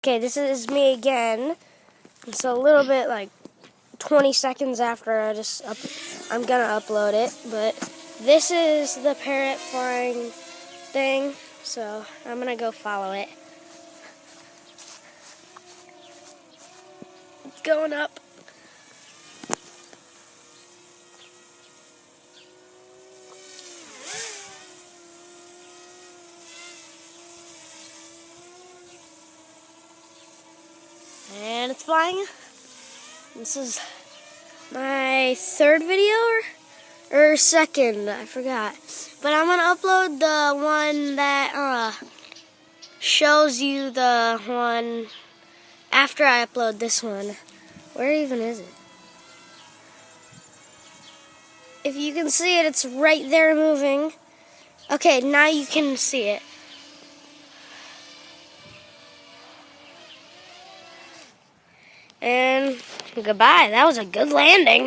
Okay, this is me again. It's a little bit like 20 seconds after I'm gonna upload it, but this is the parrot flying thing, so I'm gonna go follow it. It's going up. And it's flying. This is my third video or second, I forgot. But I'm gonna upload the one that shows you the one after I upload this one. Where even is it? If you can see it, it's right there moving. Okay, now you can see it. And goodbye. That was a good landing.